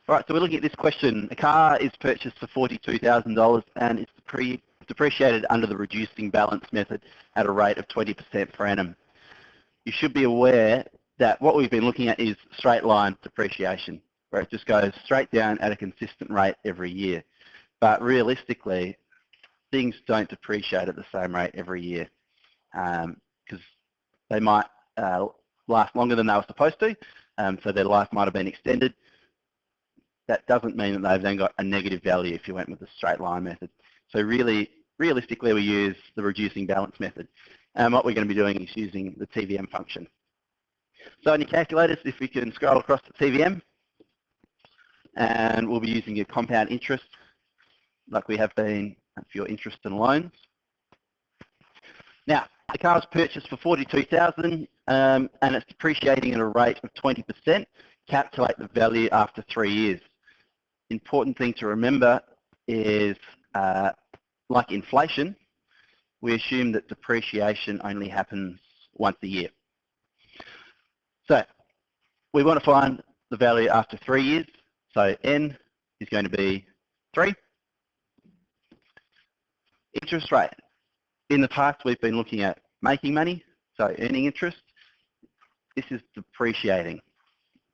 All right, so we're looking at this question. A car is purchased for $42,000 and it's depreciated under the reducing balance method at a rate of 20% per annum. You should be aware that what we've been looking at is straight line depreciation, where it just goes straight down at a consistent rate every year. But realistically, things don't depreciate at the same rate every year because they might last longer than they were supposed to, so their life might have been extended. That doesn't mean that they've then got a negative value if you went with the straight line method. So really, realistically, we use the reducing balance method. And what we're going to be doing is using the TVM function. So in your calculators, if we can scroll across to TVM, and we'll be using your compound interest like we have been for your interest and loans. Now, the car was purchased for $42,000 and it's depreciating at a rate of 20%. Calculate the value after 3 years. Important thing to remember is, like inflation, we assume that depreciation only happens once a year. So we want to find the value after 3 years. So N is going to be 3. Interest rate. In the past, we've been looking at making money, so earning interest. This is depreciating.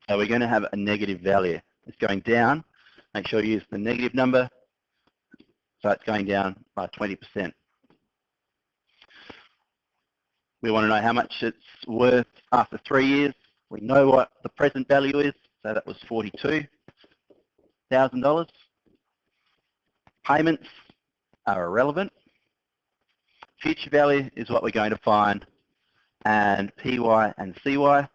So we're going to have a negative value. It's going down. Make sure you use the negative number. So it's going down by 20%. We want to know how much it's worth after 3 years. We know what the present value is. So that was $42,000. Payments are irrelevant. Future value is what we're going to find. And PY and CY are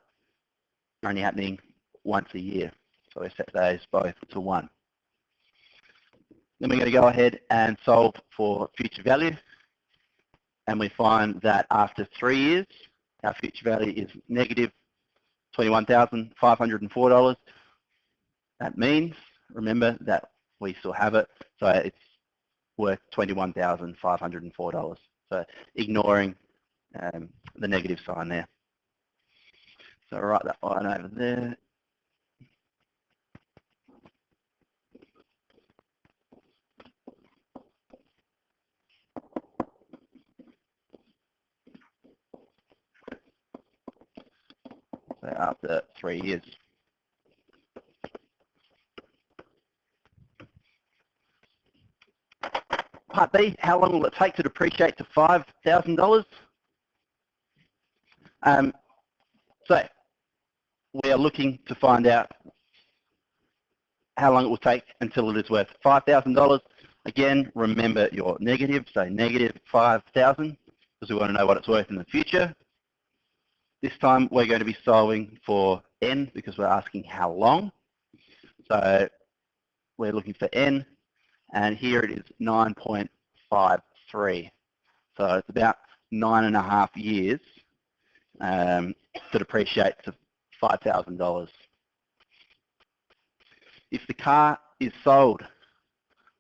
only happening once a year. So we set those both to 1. Then we're going to go ahead and solve for future value. And we find that after 3 years, our future value is negative $21,504. That means, remember, that we still have it, so it's worth $21,504. So ignoring the negative sign there. So I'll write that line over there. So after 3 years. Part B, how long will it take to depreciate to $5,000? So we are looking to find out how long it will take until it is worth $5,000. Again, remember your negative, so negative 5,000, because we want to know what it's worth in the future. This time we're going to be solving for N because we're asking how long. So we're looking for N, and here it is 9.53. So it's about 9.5 years to depreciate to $5,000. If the car is sold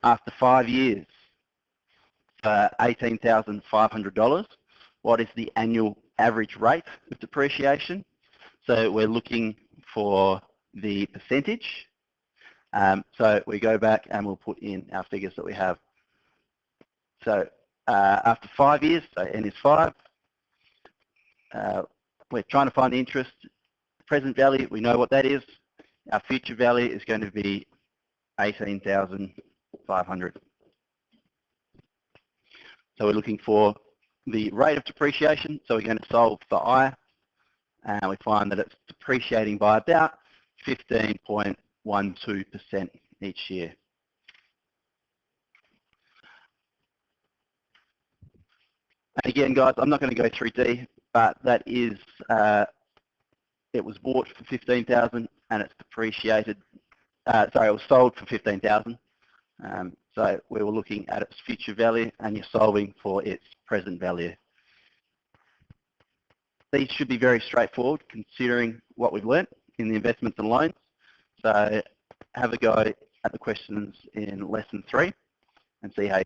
after 5 years for $18,500, what is the annual average rate of depreciation? So we're looking for the percentage. So we go back and we'll put in our figures that we have. So after 5 years, so N is 5, we're trying to find the interest. Present value, we know what that is. Our future value is going to be $18,500. So we're looking for the rate of depreciation, so we're going to solve for I, and we find that it's depreciating by about 15.12% each year. And again, guys, I'm not going to go through D, but that is, it was bought for $15,000 and it's depreciated, sorry, it was sold for $15,000. So we were looking at its future value and you're solving for its present value. These should be very straightforward considering what we've learnt in the investments and loans. So have a go at the questions in lesson 3 and see how